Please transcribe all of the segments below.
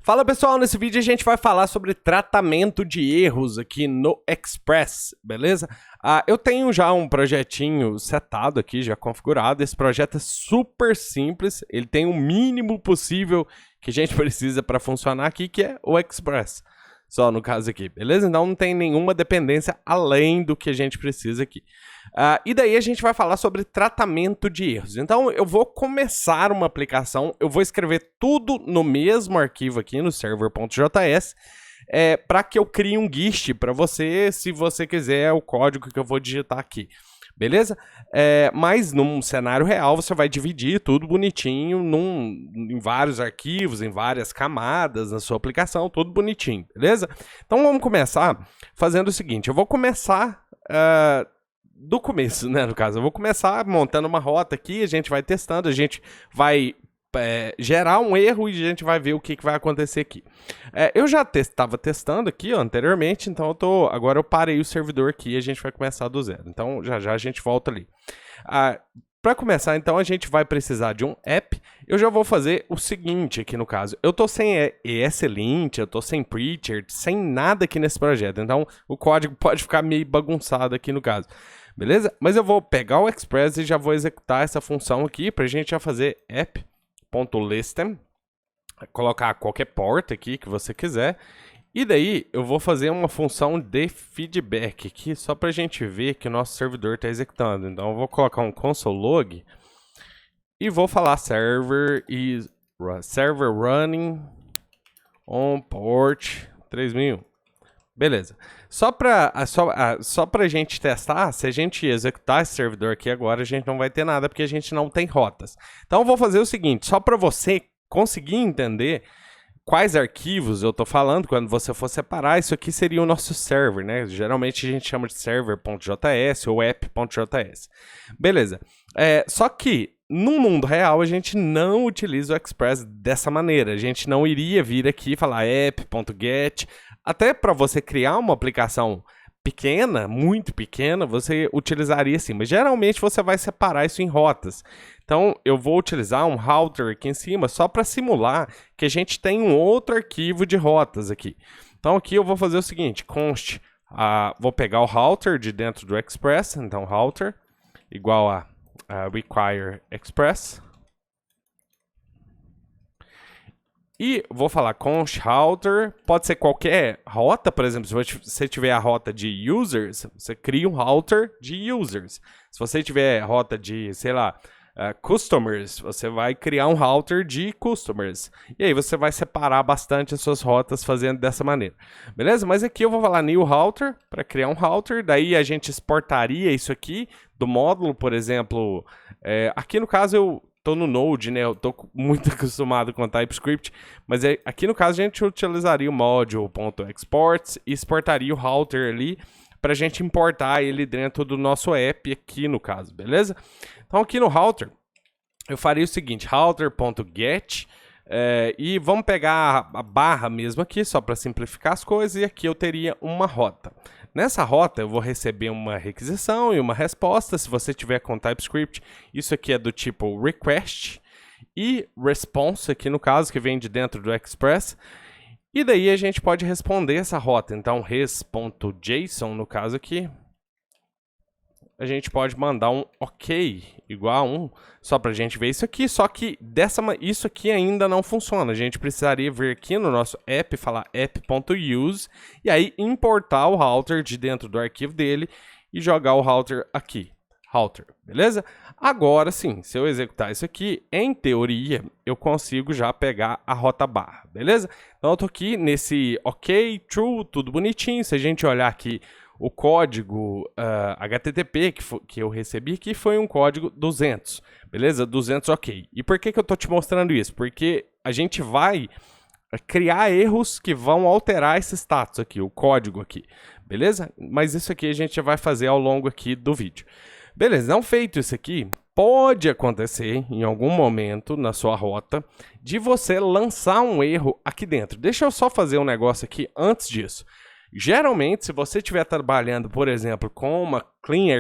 Fala pessoal, nesse vídeo a gente vai falar sobre tratamento de erros aqui no Express, beleza? Eu tenho já um projetinho setado aqui, já configurado. Esse projeto é super simples, ele tem o mínimo possível que a gente precisa para funcionar aqui, que é o Express. Só no caso aqui, beleza? Então não tem nenhuma dependência além do que a gente precisa aqui. E daí a gente vai falar sobre tratamento de erros. Então eu vou começar uma aplicação, eu vou escrever tudo no mesmo arquivo aqui no server.js, para que eu crie um GIST para você, se você quiser o código que eu vou digitar aqui. Beleza? Mas num cenário real você vai dividir tudo bonitinho em vários arquivos, em várias camadas na sua aplicação, tudo bonitinho, beleza? Então vamos começar fazendo o seguinte, eu vou começar do começo, né, no caso. Eu vou começar montando uma rota aqui, a gente vai testando, a gente vai gerar um erro e a gente vai ver o que vai acontecer aqui. Eu já estava testando aqui anteriormente, então agora eu parei o servidor aqui e a gente vai começar do zero. Então já já a gente volta ali. Para começar, então, a gente vai precisar de um app. Eu já vou fazer o seguinte aqui no caso. Eu estou sem ESLint, eu estou sem Preacher, sem nada aqui nesse projeto. Então o código pode ficar meio bagunçado aqui no caso. Beleza? Mas eu vou pegar o Express e já vou executar essa função aqui para a gente já fazer app.listen, colocar qualquer porta aqui que você quiser. E daí eu vou fazer uma função de feedback aqui, só para a gente ver que o nosso servidor está executando. Então eu vou colocar um console log e vou falar server running on port 3001. Beleza. Só para a gente testar, se a gente executar esse servidor aqui agora, a gente não vai ter nada, porque a gente não tem rotas. Então eu vou fazer o seguinte, só para você conseguir entender quais arquivos eu estou falando, quando você for separar, isso aqui seria o nosso server, né? Geralmente a gente chama de server.js ou app.js. Beleza. Só que no mundo real a gente não utiliza o Express dessa maneira. A gente não iria vir aqui e falar app.get. Até para você criar uma aplicação pequena, muito pequena, você utilizaria assim. Mas geralmente você vai separar isso em rotas. Então, eu vou utilizar um router aqui em cima só para simular que a gente tem um outro arquivo de rotas aqui. Então, aqui eu vou fazer o seguinte, const, vou pegar o router de dentro do Express, então router igual a require express. E vou falar const router, pode ser qualquer rota, por exemplo, se você tiver a rota de users, você cria um router de users. Se você tiver a rota de, sei lá, customers, você vai criar um router de customers. E aí você vai separar bastante as suas rotas fazendo dessa maneira. Beleza? Mas aqui eu vou falar new router para criar um router. Daí a gente exportaria isso aqui do módulo, por exemplo. Aqui no caso eu estou no Node, né? Eu estou muito acostumado com TypeScript. Mas aqui no caso a gente utilizaria o module.exports e exportaria o router ali para a gente importar ele dentro do nosso app aqui no caso, beleza? Então aqui no router, eu faria o seguinte, router.get, e vamos pegar a barra mesmo aqui, só para simplificar as coisas, e aqui eu teria uma rota. Nessa rota eu vou receber uma requisição e uma resposta, se você tiver com TypeScript, isso aqui é do tipo request, e response aqui no caso, que vem de dentro do Express. E daí a gente pode responder essa rota. Então, res.json, no caso aqui, a gente pode mandar um ok igual a 1, só para a gente ver isso aqui. Só que isso aqui ainda não funciona. A gente precisaria vir aqui no nosso app, falar app.use, e aí importar o router de dentro do arquivo dele e jogar o router aqui. Router, beleza? Agora sim, se eu executar isso aqui, em teoria, eu consigo já pegar a rota barra, beleza? Então eu tô aqui nesse ok, true, tudo bonitinho. Se a gente olhar aqui o código HTTP que eu recebi aqui foi um código 200, beleza? 200 ok. E por que eu tô te mostrando isso? Porque a gente vai criar erros que vão alterar esse status aqui, o código aqui, beleza? Mas isso aqui a gente vai fazer ao longo aqui do vídeo. Beleza, não feito isso aqui, pode acontecer em algum momento na sua rota de você lançar um erro aqui dentro. Deixa eu só fazer um negócio aqui antes disso. Geralmente, se você estiver trabalhando, por exemplo, com uma Clean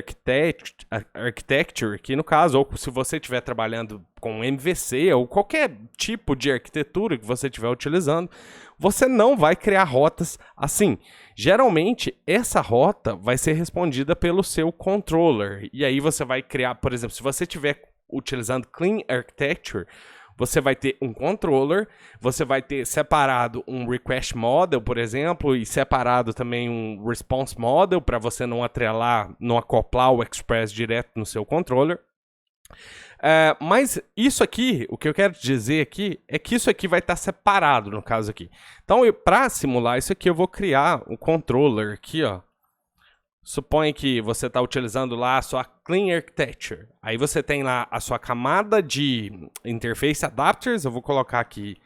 Architecture, aqui no caso, ou se você estiver trabalhando com MVC ou qualquer tipo de arquitetura que você estiver utilizando, você não vai criar rotas assim. Geralmente, essa rota vai ser respondida pelo seu controller. E aí você vai criar, por exemplo, se você estiver utilizando Clean Architecture, você vai ter um controller, você vai ter separado um request model, por exemplo, e separado também um response model para você não atrelar, não acoplar o Express direto no seu controller. Mas isso aqui, o que eu quero dizer aqui, é que isso aqui vai estar separado no caso aqui. Então, para simular isso aqui, eu vou criar um controller aqui, ó. Suponha que você está utilizando lá a sua Clean Architecture. Aí você tem lá a sua camada de Interface Adapters. Eu vou colocar aqui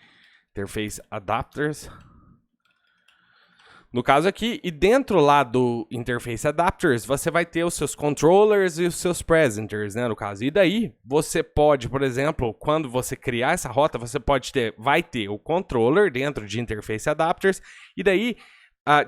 Interface Adapters. No caso aqui, e dentro lá do Interface Adapters, você vai ter os seus controllers e os seus presenters, né, no caso. E daí, você pode, por exemplo, quando você criar essa rota, você vai ter o controller dentro de Interface Adapters, e daí,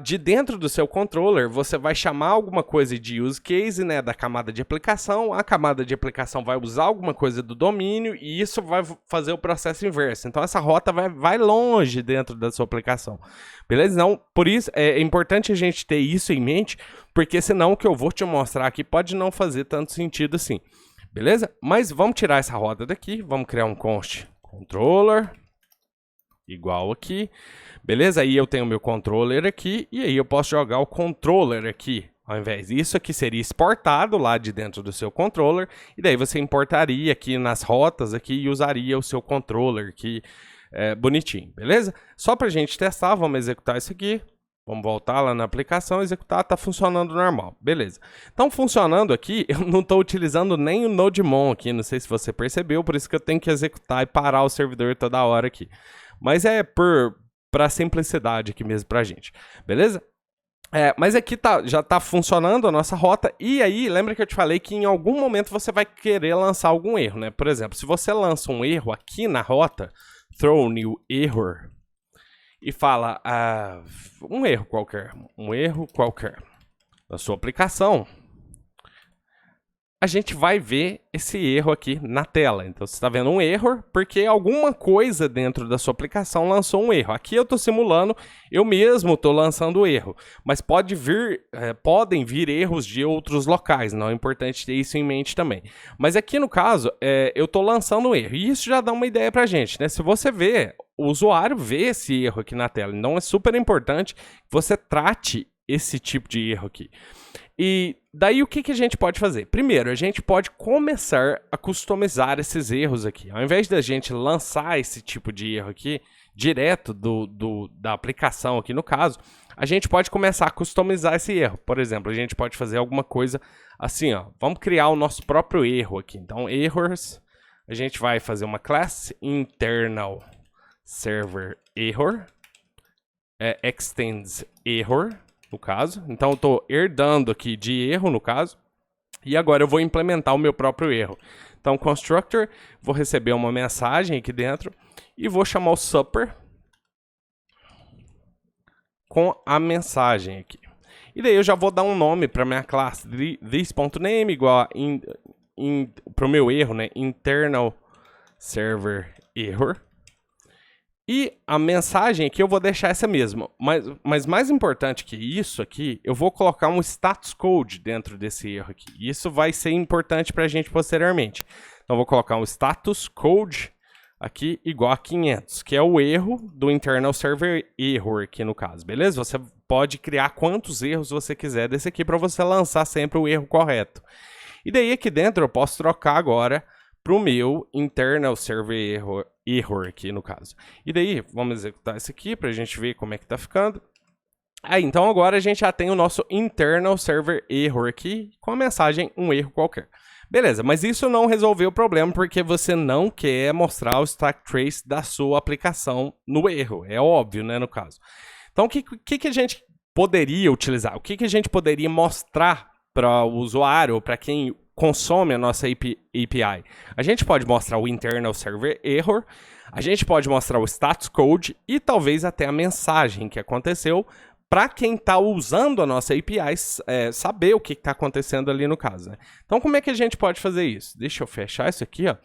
de dentro do seu controller, você vai chamar alguma coisa de use case, né, da camada de aplicação. A camada de aplicação vai usar alguma coisa do domínio e isso vai fazer o processo inverso. Então, essa rota vai longe dentro da sua aplicação. Beleza? Então, por isso, é importante a gente ter isso em mente, porque senão o que eu vou te mostrar aqui pode não fazer tanto sentido assim. Beleza? Mas vamos tirar essa rota daqui. Vamos criar um const controller igual aqui. Beleza? Aí eu tenho o meu controller aqui, e aí eu posso jogar o controller aqui, ao invés disso aqui seria exportado lá de dentro do seu controller, e daí você importaria aqui nas rotas aqui e usaria o seu controller aqui, bonitinho, beleza? Só pra gente testar, vamos executar isso aqui, vamos voltar lá na aplicação, executar, tá funcionando normal, beleza. Então, funcionando aqui, eu não estou utilizando nem o NodeMon aqui, não sei se você percebeu, por isso que eu tenho que executar e parar o servidor toda hora aqui. Mas é para simplicidade aqui mesmo pra gente, beleza? Mas aqui já tá funcionando a nossa rota, e aí, lembra que eu te falei que em algum momento você vai querer lançar algum erro, né? Por exemplo, se você lança um erro aqui na rota, throw new error, e fala um erro qualquer na sua aplicação, a gente vai ver esse erro aqui na tela. Então, você está vendo um erro porque alguma coisa dentro da sua aplicação lançou um erro. Aqui eu estou simulando, eu mesmo estou lançando o erro. Mas podem vir erros de outros locais, não é importante ter isso em mente também. Mas aqui no caso, eu estou lançando um erro. E isso já dá uma ideia para a gente, né? Se você vê, o usuário vê esse erro aqui na tela. Então, é super importante que você trate esse tipo de erro aqui. E daí o que a gente pode fazer? Primeiro, a gente pode começar a customizar esses erros aqui. Ao invés da gente lançar esse tipo de erro aqui, direto da aplicação aqui no caso, a gente pode começar a customizar esse erro. Por exemplo, a gente pode fazer alguma coisa assim, ó. Vamos criar o nosso próprio erro aqui. Então, errors, a gente vai fazer uma classe internal server error, extends error, no caso. Então, eu estou herdando aqui de erro, no caso. E agora eu vou implementar o meu próprio erro. Então, constructor, vou receber uma mensagem aqui dentro e vou chamar o super com a mensagem aqui. E daí eu já vou dar um nome para minha classe, this.name igual a para o meu erro, né? Internal server error. E a mensagem aqui eu vou deixar essa mesma, mas mais importante que isso aqui, eu vou colocar um status code dentro desse erro aqui. Isso vai ser importante para a gente posteriormente. Então, eu vou colocar um status code aqui igual a 500, que é o erro do internal server error aqui no caso, beleza? Você pode criar quantos erros você quiser desse aqui para você lançar sempre o erro correto. E daí aqui dentro eu posso trocar agora para o meu internal server error aqui no caso. E daí, vamos executar isso aqui para a gente ver como é que está ficando. Então agora a gente já tem o nosso internal server error aqui com a mensagem um erro qualquer. Beleza, mas isso não resolveu o problema porque você não quer mostrar o stack trace da sua aplicação no erro. É óbvio, né, no caso. Então o que a gente poderia utilizar? O que a gente poderia mostrar para o usuário, para quem consome a nossa API. A gente pode mostrar o internal server error, a gente pode mostrar o status code e talvez até a mensagem que aconteceu para quem está usando a nossa API saber o que está acontecendo ali no caso, né? Então, como é que a gente pode fazer isso? Deixa eu fechar isso aqui, ó.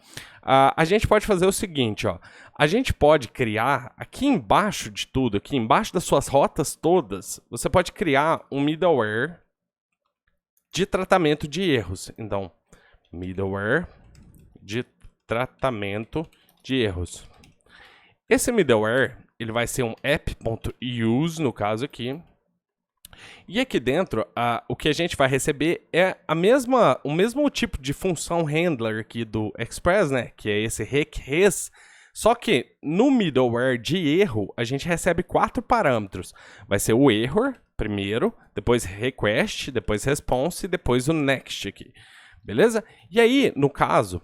A gente pode fazer o seguinte, ó. A gente pode criar, aqui embaixo de tudo, aqui embaixo das suas rotas todas, você pode criar um middleware de tratamento de erros. Então, middleware de tratamento de erros. Esse middleware, ele vai ser um app.use, no caso aqui. E aqui dentro, o que a gente vai receber é o mesmo tipo de função handler aqui do Express, né? Que é esse req-res. Só que no middleware de erro, a gente recebe 4 parâmetros. Vai ser o error primeiro, depois request, depois response e depois o next aqui. Beleza? E aí, no caso,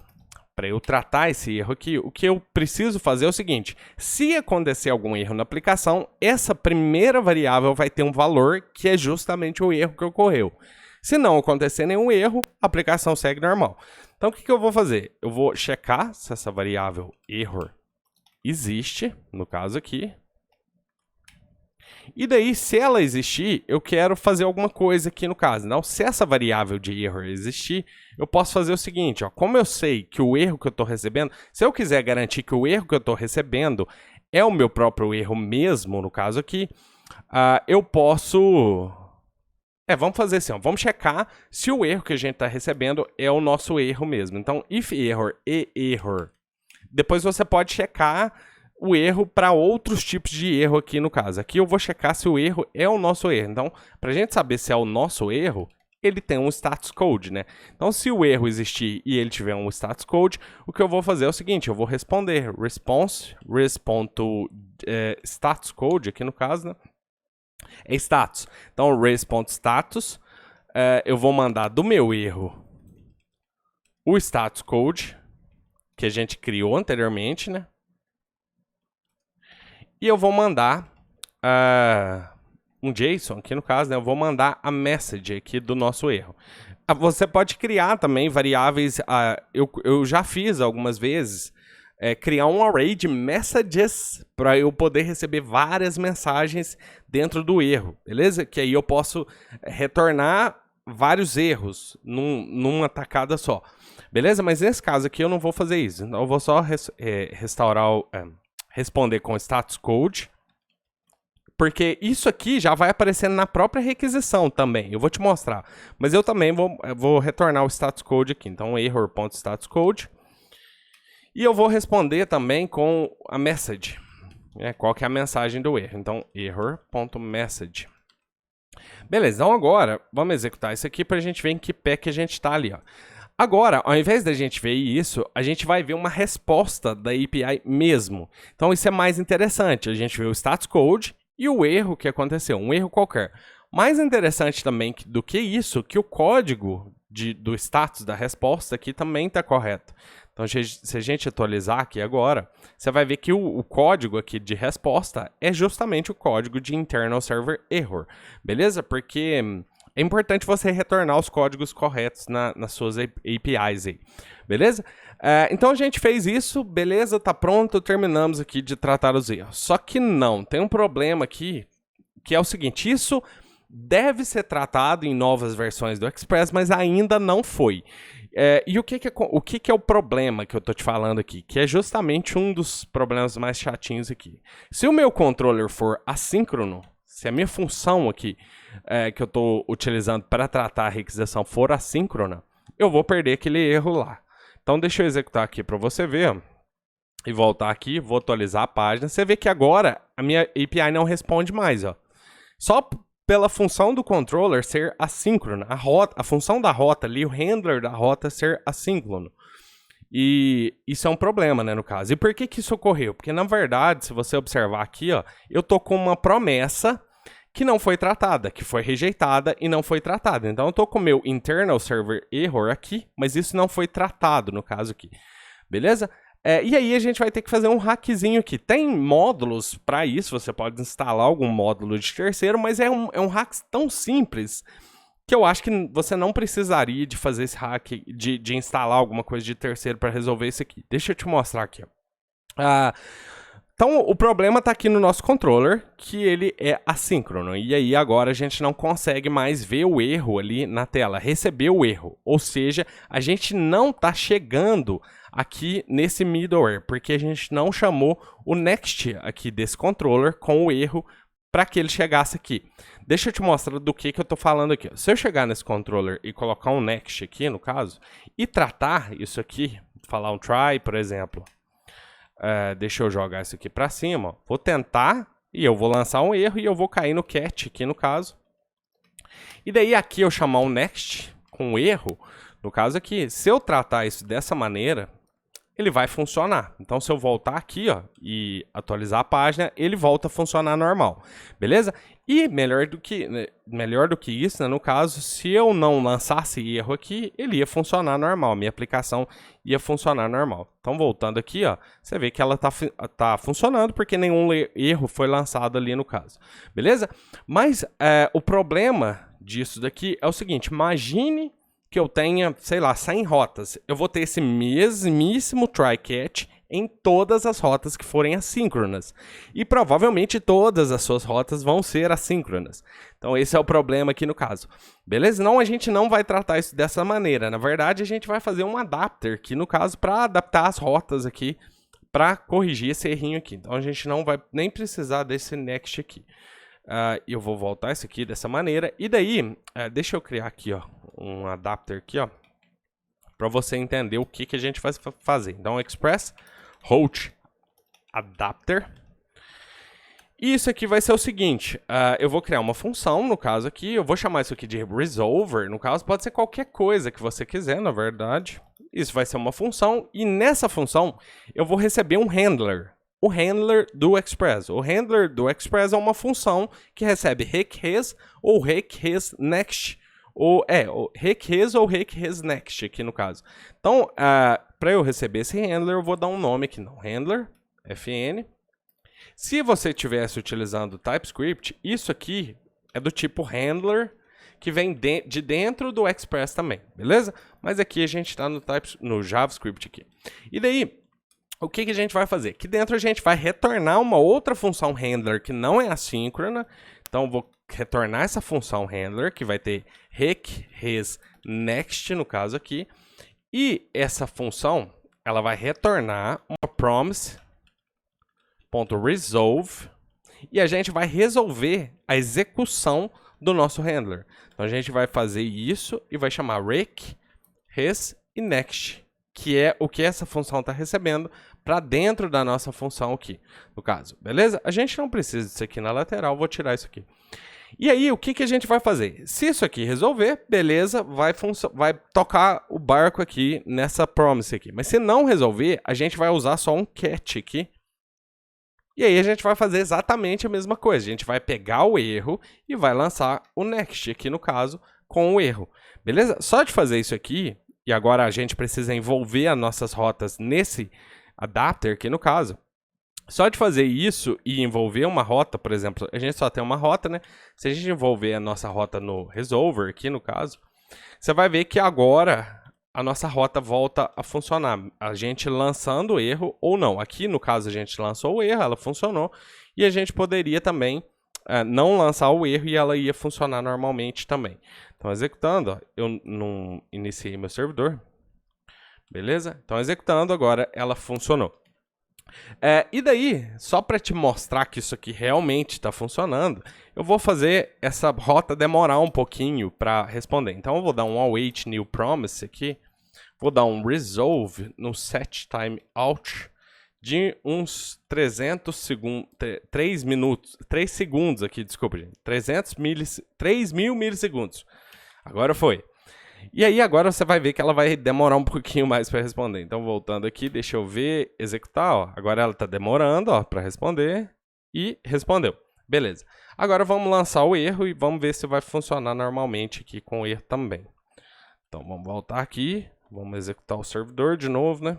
para eu tratar esse erro aqui, o que eu preciso fazer é o seguinte: se acontecer algum erro na aplicação, essa primeira variável vai ter um valor que é justamente o erro que ocorreu. Se não acontecer nenhum erro, a aplicação segue normal. Então, o que eu vou fazer? Eu vou checar se essa variável error existe, no caso aqui. E daí, se ela existir, eu quero fazer alguma coisa aqui no caso. Então, se essa variável de error existir, eu posso fazer o seguinte, ó. Como eu sei que o erro que eu estou recebendo, se eu quiser garantir que o erro que eu estou recebendo é o meu próprio erro mesmo, no caso aqui, eu posso... vamos fazer assim, ó. Vamos checar se o erro que a gente está recebendo é o nosso erro mesmo. Então, if error e error. Depois você pode checar o erro para outros tipos de erro aqui no caso. Aqui eu vou checar se o erro é o nosso erro. Então, para a gente saber se é o nosso erro, ele tem um status code, né? Então, se o erro existir e ele tiver um status code, o que eu vou fazer é o seguinte, eu vou responder status code, aqui no caso, né? É status. Então, res.status, eu vou mandar do meu erro o status code, que a gente criou anteriormente, né? E eu vou mandar um JSON, aqui no caso, né? Eu vou mandar a message aqui do nosso erro. Você pode criar também variáveis, eu já fiz algumas vezes, criar um array de messages para eu poder receber várias mensagens dentro do erro, beleza? Que aí eu posso retornar vários erros numa tacada só, beleza? Mas nesse caso aqui eu não vou fazer isso, então eu vou só responder com status code, porque isso aqui já vai aparecendo na própria requisição também. Eu vou te mostrar, mas eu também vou retornar o status code aqui. Então, error.statuscode. E eu vou responder também com a message. Qual que é a mensagem do erro? Então, error.message. Beleza, então agora, vamos executar isso aqui para a gente ver em que pé que a gente está ali, ó. Agora, ao invés da gente ver isso, a gente vai ver uma resposta da API mesmo. Então, isso é mais interessante. A gente vê o status code e o erro que aconteceu, um erro qualquer. Mais interessante também do que isso, que o código do status da resposta aqui também está correto. Então, se a gente atualizar aqui agora, você vai ver que o código aqui de resposta é justamente o código de internal server error. Beleza? Porque é importante você retornar os códigos corretos nas suas APIs aí, beleza? Então a gente fez isso, beleza, tá pronto, terminamos aqui de tratar os erros. Só que não, tem um problema aqui, que é o seguinte, isso deve ser tratado em novas versões do Express, mas ainda não foi. E o que é o problema que eu tô te falando aqui? Que é justamente um dos problemas mais chatinhos aqui. Se o meu controller for assíncrono, se a minha função aqui que eu estou utilizando para tratar a requisição for assíncrona, eu vou perder aquele erro lá. Então, deixa eu executar aqui para você ver. E voltar aqui, vou atualizar a página. Você vê que agora a minha API não responde mais, ó. Só pela função do controller ser assíncrona. A função da rota ali, o handler da rota ser assíncrono. E isso é um problema, né, no caso. E por que isso ocorreu? Porque, na verdade, se você observar aqui, ó, eu tô com uma promessa que não foi tratada, que foi rejeitada e não foi tratada. Então, eu tô com o meu internal server error aqui, mas isso não foi tratado, no caso aqui. Beleza? E aí, a gente vai ter que fazer um hackzinho aqui. Tem módulos para isso, você pode instalar algum módulo de terceiro, mas é um hack tão simples que eu acho que você não precisaria de fazer esse hack, de instalar alguma coisa de terceiro para resolver isso aqui. Deixa eu te mostrar aqui. Então, o problema está aqui no nosso controller, que ele é assíncrono. E aí, agora, a gente não consegue mais ver o erro ali na tela, receber o erro. Ou seja, a gente não está chegando aqui nesse middleware, porque a gente não chamou o next aqui desse controller com o erro para que ele chegasse aqui. Deixa eu te mostrar do que eu estou falando aqui. Se eu chegar nesse controller e colocar um next aqui, no caso, e tratar isso aqui, falar um try, por exemplo, deixa eu jogar isso aqui para cima, ó. Vou tentar e eu vou lançar um erro e eu vou cair no catch aqui, no caso. E daí aqui eu chamar um next com erro, no caso aqui, se eu tratar isso dessa maneira, ele vai funcionar. Então, se eu voltar aqui, ó, e atualizar a página, ele volta a funcionar normal, beleza? E melhor do que isso, né, no caso, se eu não lançasse erro aqui, ele ia funcionar normal, minha aplicação ia funcionar normal. Então, voltando aqui, ó, você vê que ela tá funcionando porque nenhum erro foi lançado ali no caso, beleza? Mas o problema disso daqui é o seguinte, imagine que eu tenha, sei lá, 100 rotas. Eu vou ter esse mesmíssimo try-catch em todas as rotas que forem assíncronas. E provavelmente todas as suas rotas vão ser assíncronas. Então esse é o problema aqui no caso. Beleza? Não, a gente não vai tratar isso dessa maneira. Na verdade, a gente vai fazer um adapter aqui no caso para adaptar as rotas aqui para corrigir esse errinho aqui. Então a gente não vai nem precisar desse next aqui. Eu vou voltar isso aqui dessa maneira. E daí, deixa eu criar aqui, ó, um adapter aqui, ó, para você entender o que a gente vai fazer. Então, express route adapter. E isso aqui vai ser o seguinte, eu vou criar uma função, no caso aqui, eu vou chamar isso aqui de resolver, no caso pode ser qualquer coisa que você quiser, na verdade. Isso vai ser uma função, e nessa função eu vou receber um handler. O handler do Express. O handler do Express é uma função que recebe reqres ou reqres_next. Ou reqres ou reqres_next aqui no caso. Então, para eu receber esse handler, eu vou dar um nome aqui, não, handler, fn. Se você estivesse utilizando TypeScript, isso aqui é do tipo handler, que vem de dentro do Express também, beleza? Mas aqui a gente está no JavaScript aqui. E daí, o que a gente vai fazer? Aqui dentro a gente vai retornar uma outra função handler que não é assíncrona. Então, eu vou retornar essa função handler, que vai ter reqres_next, no caso aqui. E essa função, ela vai retornar uma promise.resolve. E a gente vai resolver a execução do nosso handler. Então, a gente vai fazer isso e vai chamar reqres_next, que é o que essa função está recebendo para dentro da nossa função aqui, no caso, beleza? A gente não precisa disso aqui na lateral, vou tirar isso aqui. E aí, o que a gente vai fazer? Se isso aqui resolver, beleza, vai tocar o barco aqui nessa promise aqui. Mas se não resolver, a gente vai usar só um catch aqui. E aí a gente vai fazer exatamente a mesma coisa. A gente vai pegar o erro e vai lançar o next aqui, no caso, com o erro. Beleza? Só de fazer isso aqui, e agora a gente precisa envolver as nossas rotas nesse adapter aqui no caso. Só de fazer isso e envolver uma rota, por exemplo, a gente só tem uma rota, né? Se a gente envolver a nossa rota no resolver aqui no caso, você vai ver que agora a nossa rota volta a funcionar. A gente lançando o erro ou não. Aqui no caso a gente lançou o erro, ela funcionou. E a gente poderia também não lançar o erro e ela ia funcionar normalmente também. Então, executando, ó, eu não iniciei meu servidor. Beleza? Então, executando, agora ela funcionou. E daí, só para te mostrar que isso aqui realmente está funcionando, eu vou fazer essa rota demorar um pouquinho para responder. Então, eu vou dar um await new promise aqui. Vou dar um resolve no set time out de uns 300 segundos, 3 segundos aqui, desculpa, gente. 3.000 milissegundos. Agora foi. E aí agora você vai ver que ela vai demorar um pouquinho mais para responder. Então voltando aqui, deixa eu ver, executar, ó. Agora ela está demorando, ó, para responder e respondeu. Beleza. Agora vamos lançar o erro e vamos ver se vai funcionar normalmente aqui com o erro também. Então vamos voltar aqui, vamos executar o servidor de novo, né?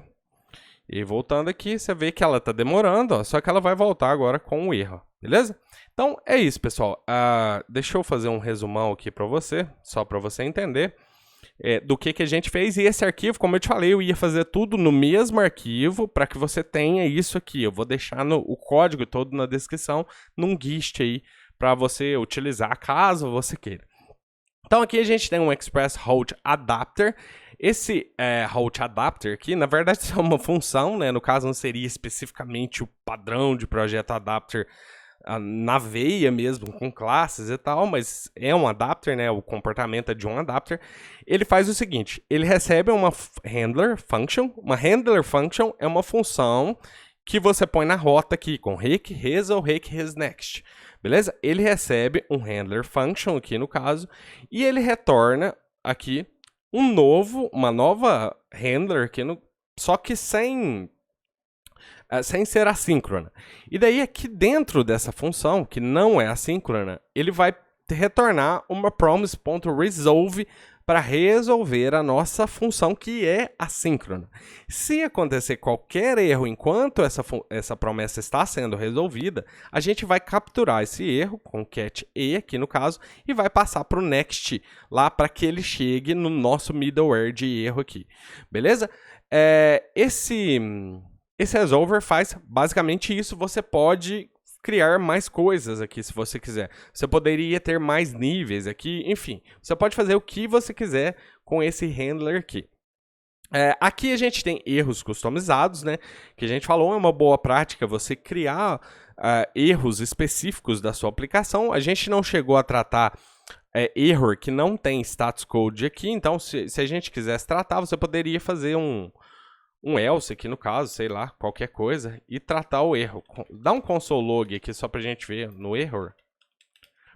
E voltando aqui, você vê que ela está demorando, ó, só que ela vai voltar agora com o erro, beleza? Então é isso, pessoal. Deixa eu fazer um resumão aqui para você, só para você entender. do que a gente fez. E esse arquivo, como eu te falei, eu ia fazer tudo no mesmo arquivo para que você tenha isso aqui. Eu vou deixar o código todo na descrição, num GIST aí, para você utilizar caso você queira. Então aqui a gente tem um Express Route Adapter. Esse Route Adapter aqui, na verdade, é uma função, né? No caso, não seria especificamente o padrão de projeto Adapter na veia mesmo, com classes e tal, mas é um adapter, né? O comportamento é de um adapter. Ele faz o seguinte, ele recebe uma handler function. Uma handler function é uma função que você põe na rota aqui, com rake, res ou rake, res, next. Beleza? Ele recebe um handler function aqui no caso, e ele retorna aqui uma nova handler aqui, só que sem ser assíncrona. E daí aqui dentro dessa função, que não é assíncrona, ele vai retornar uma promise.resolve para resolver a nossa função que é assíncrona. Se acontecer qualquer erro enquanto essa promessa está sendo resolvida, a gente vai capturar esse erro com cat e aqui no caso e vai passar para o next lá para que ele chegue no nosso middleware de erro aqui. Beleza? Esse resolver faz basicamente isso. Você pode criar mais coisas aqui se você quiser. Você poderia ter mais níveis aqui, enfim. Você pode fazer o que você quiser com esse handler aqui. Aqui a gente tem erros customizados, né? Que a gente falou, é uma boa prática você criar erros específicos da sua aplicação. A gente não chegou a tratar error que não tem status code aqui, então se a gente quisesse tratar, você poderia fazer um else aqui no caso, sei lá, qualquer coisa, e tratar o erro. Dá um console log aqui só pra gente ver no error.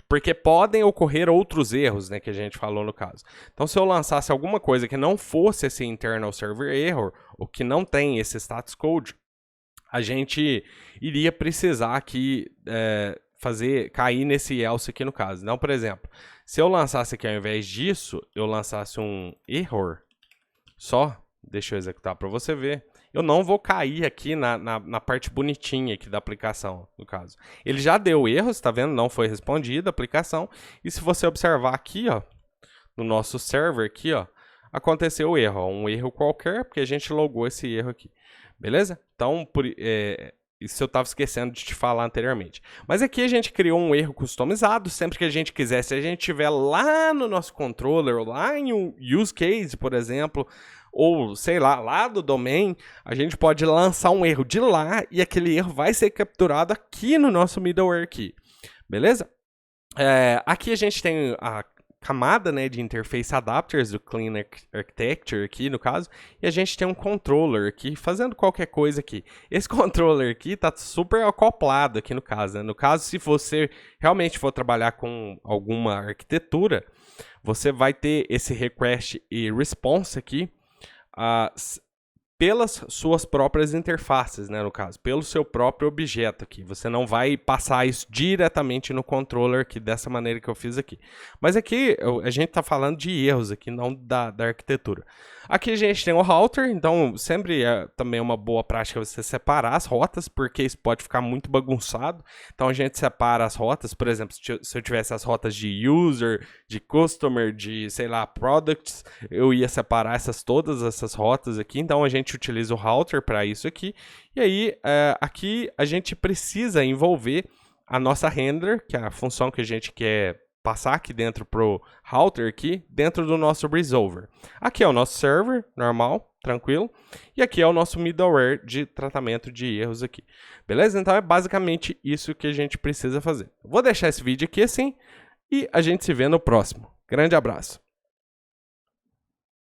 Porque podem ocorrer outros erros, né, que a gente falou no caso. Então, se eu lançasse alguma coisa que não fosse esse internal server error, ou que não tem esse status code, a gente iria precisar aqui cair nesse else aqui no caso. Então, por exemplo, se eu lançasse aqui ao invés disso, eu lançasse um error só, deixa eu executar para você ver. Eu não vou cair aqui na parte bonitinha aqui da aplicação, no caso. Ele já deu erro, está vendo? Não foi respondida a aplicação. E se você observar aqui, ó, no nosso server aqui, ó, aconteceu o erro. Ó, um erro qualquer, porque a gente logou esse erro aqui. Beleza? Então, isso eu estava esquecendo de te falar anteriormente. Mas aqui a gente criou um erro customizado, sempre que a gente quiser. Se a gente estiver lá no nosso controller, ou lá em um use case, por exemplo, ou, sei lá do domain, a gente pode lançar um erro de lá e aquele erro vai ser capturado aqui no nosso middleware aqui. Beleza? Aqui a gente tem a camada, né, de interface adapters do Clean Architecture aqui no caso, e a gente tem um controller aqui fazendo qualquer coisa aqui. Esse controller aqui está super acoplado aqui no caso, né? No caso, se você realmente for trabalhar com alguma arquitetura, você vai ter esse request e response aqui pelas suas próprias interfaces, né, no caso, pelo seu próprio objeto aqui. Você não vai passar isso diretamente no controller aqui, dessa maneira que eu fiz aqui. Mas aqui, a gente está falando de erros aqui, não da arquitetura. Aqui a gente tem o router, então sempre é também uma boa prática você separar as rotas, porque isso pode ficar muito bagunçado. Então a gente separa as rotas, por exemplo, se eu tivesse as rotas de user, de customer, de, sei lá, products, eu ia separar todas essas rotas aqui. Então a gente utiliza o router para isso aqui. E aí, aqui a gente precisa envolver a nossa handler, que é a função que a gente quer passar aqui dentro pro router aqui, dentro do nosso resolver. Aqui é o nosso server, normal, tranquilo. E aqui é o nosso middleware de tratamento de erros aqui. Beleza? Então é basicamente isso que a gente precisa fazer. Vou deixar esse vídeo aqui assim e a gente se vê no próximo. Grande abraço!